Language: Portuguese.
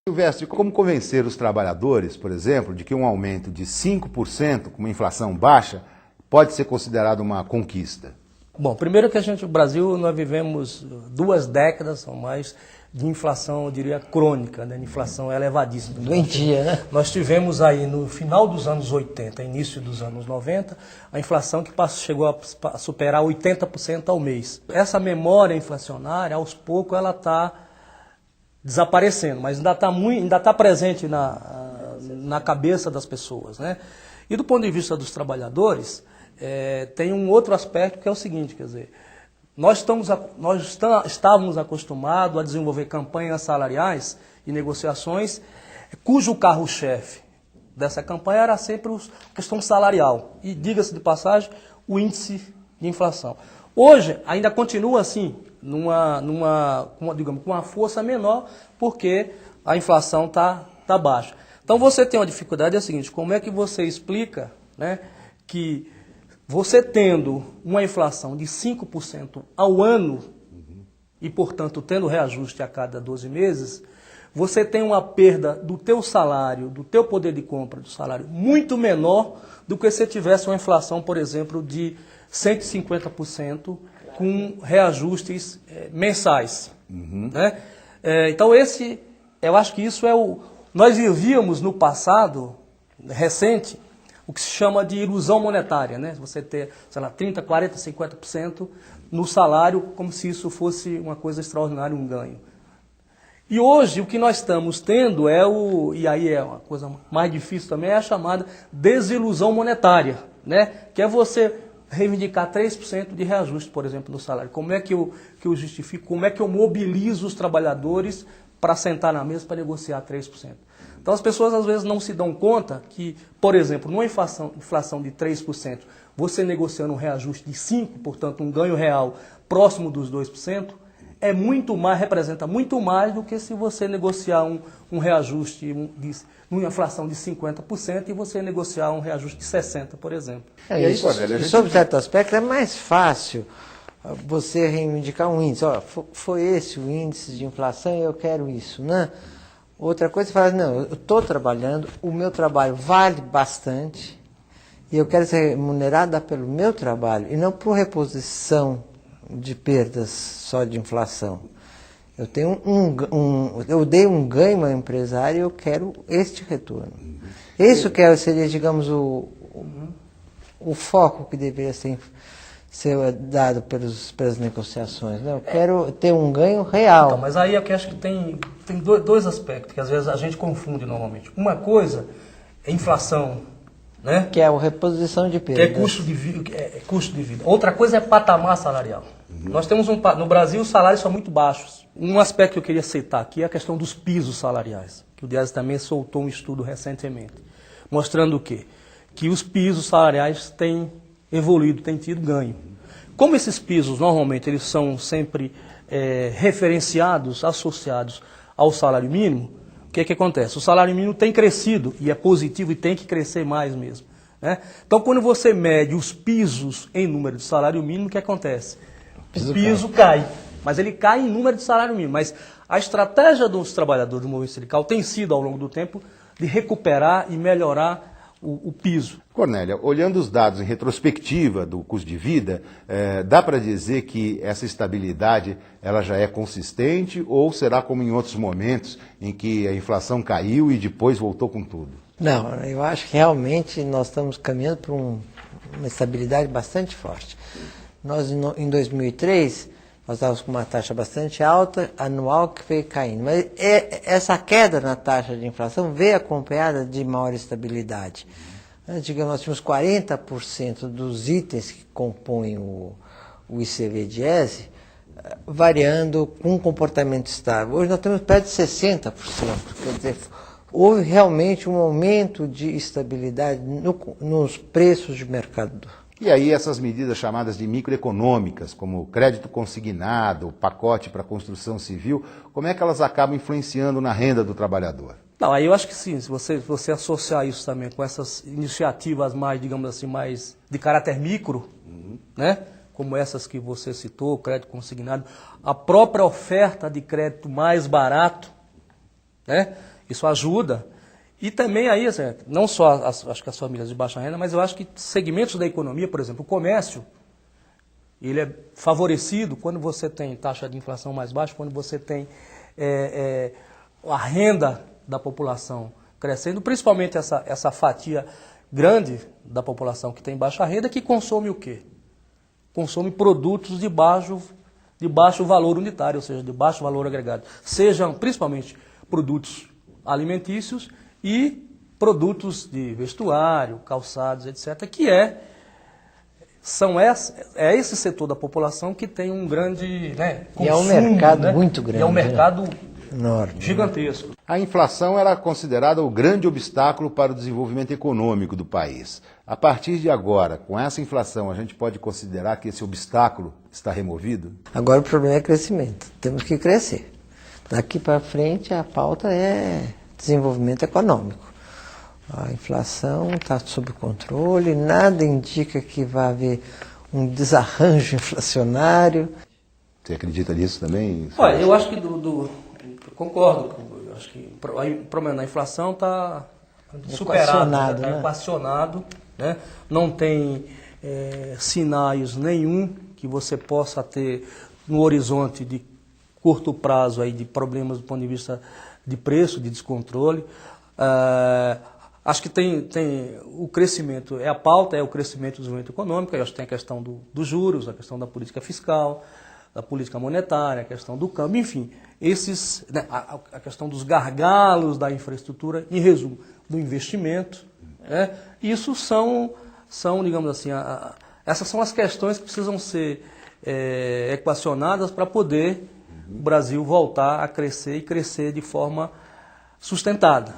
Silvestre, como convencer os trabalhadores, por exemplo, de que um aumento de 5% com uma inflação baixa pode ser considerado uma conquista? Bom, primeiro que o Brasil, nós vivemos 2 décadas ou mais de inflação, eu diria, crônica, né? Inflação elevadíssima. Doentia, né? Nós tivemos aí no final dos anos 80, início dos anos 90, a inflação que chegou a superar 80% ao mês. Essa memória inflacionária, aos poucos, ela está desaparecendo, mas ainda está presente na cabeça das pessoas, né? E do ponto de vista dos trabalhadores, tem um outro aspecto que é o seguinte, quer dizer, nós estávamos acostumados a desenvolver campanhas salariais e negociações cujo carro-chefe dessa campanha era sempre a questão salarial e, diga-se de passagem, o índice de inflação. Hoje ainda continua assim, com uma força menor, porque a inflação está baixa. Então você tem uma dificuldade, é a seguinte, como é que você explica, né, que você tendo uma inflação de 5% ao ano, e portanto tendo reajuste a cada 12 meses, você tem uma perda do teu salário, do teu poder de compra do salário, muito menor do que se tivesse uma inflação, por exemplo, de 150%, com reajustes mensais. Né? Então eu acho que isso nós vivíamos no passado recente, o que se chama de ilusão monetária, né? Você ter, sei lá, 30%, 40%, 50% no salário, como se isso fosse uma coisa extraordinária, um ganho. E hoje o que nós estamos tendo e aí é uma coisa mais difícil também, é a chamada desilusão monetária, né? Que é você reivindicar 3% de reajuste, por exemplo, no salário. Como é que eu justifico, como é que eu mobilizo os trabalhadores para sentar na mesa para negociar 3%? Então as pessoas às vezes não se dão conta que, por exemplo, numa inflação de 3%, você negociando um reajuste de 5%, portanto um ganho real próximo dos 2%, representa muito mais do que se você negociar um reajuste numa inflação de 50% e você negociar um reajuste de 60%, por exemplo. Sob certo aspecto, é mais fácil você reivindicar um índice. Ó, foi esse o índice de inflação e eu quero isso, né? Outra coisa, você fala, não, eu estou trabalhando, o meu trabalho vale bastante e eu quero ser remunerada pelo meu trabalho e não por reposição de perdas só de inflação. Eu tenho eu dei um ganho ao empresário e eu quero este retorno. Isso seria, digamos, o foco que deveria ser dado pelas negociações. Né? Eu quero ter um ganho real. Então, mas aí eu acho que tem dois aspectos que às vezes a gente confunde normalmente. Uma coisa é inflação, né? Que é a reposição de perdas. Que é custo de vida. Outra coisa é patamar salarial. Nós temos no Brasil os salários são muito baixos. Um aspecto que eu queria citar aqui é a questão dos pisos salariais, que o Diese também soltou um estudo recentemente, mostrando o quê? Que os pisos salariais têm evoluído, têm tido ganho. Como esses pisos normalmente eles são sempre referenciados, associados ao salário mínimo, o que acontece? O salário mínimo tem crescido e é positivo e tem que crescer mais mesmo. Né? Então quando você mede os pisos em número de salário mínimo, o que acontece? O piso cai, mas ele cai em número de salário mínimo. Mas a estratégia dos trabalhadores do movimento sindical tem sido, ao longo do tempo, de recuperar e melhorar o piso. Cornélia, olhando os dados em retrospectiva do custo de vida, dá para dizer que essa estabilidade ela já é consistente ou será como em outros momentos em que a inflação caiu e depois voltou com tudo? Não, eu acho que realmente nós estamos caminhando para uma estabilidade bastante forte. Nós, em 2003, nós estávamos com uma taxa bastante alta, anual, que veio caindo. Mas essa queda na taxa de inflação veio acompanhada de maior estabilidade. Digamos, nós tínhamos 40% dos itens que compõem o ICV-Diese variando com um comportamento estável. Hoje nós temos perto de 60%. Quer dizer, houve realmente um aumento de estabilidade nos preços de mercado. E aí essas medidas chamadas de microeconômicas, como crédito consignado, pacote para construção civil, como é que elas acabam influenciando na renda do trabalhador? Não, aí eu acho que sim, se você associar isso também com essas iniciativas mais, digamos assim, mais de caráter micro, né? Como essas que você citou, crédito consignado, a própria oferta de crédito mais barato, né? Isso ajuda. E também aí, assim, não só acho que as famílias de baixa renda, mas eu acho que segmentos da economia, por exemplo, o comércio, ele é favorecido quando você tem taxa de inflação mais baixa, quando você tem a renda da população crescendo, principalmente essa fatia grande da população que tem baixa renda, que consome o quê? Consome produtos de baixo valor unitário, ou seja, de baixo valor agregado. Sejam principalmente produtos alimentícios e produtos de vestuário, calçados, etc., que é esse setor da população que tem um grande, né, consumo, e é um mercado muito grande. E é um mercado enorme, gigantesco. A inflação era considerada o grande obstáculo para o desenvolvimento econômico do país. A partir de agora, com essa inflação, a gente pode considerar que esse obstáculo está removido? Agora o problema é crescimento. Temos que crescer. Daqui para frente a pauta é desenvolvimento econômico. A inflação está sob controle, nada indica que vai haver um desarranjo inflacionário. Você acredita nisso também? Olha, eu acho que concordo. Eu acho que o problema da inflação está superado, está equacionado, né? Não tem sinais nenhum que você possa ter no horizonte de curto prazo aí de problemas do ponto de vista de preço, de descontrole. Acho que tem o crescimento, a pauta é o crescimento do desenvolvimento econômico, eu acho que tem a questão dos juros, a questão da política fiscal, da política monetária, a questão do câmbio, enfim, né, a questão dos gargalos da infraestrutura, em resumo, do investimento. Né, isso são, digamos assim, essas são as questões que precisam ser equacionadas para poder o Brasil voltar a crescer e crescer de forma sustentada.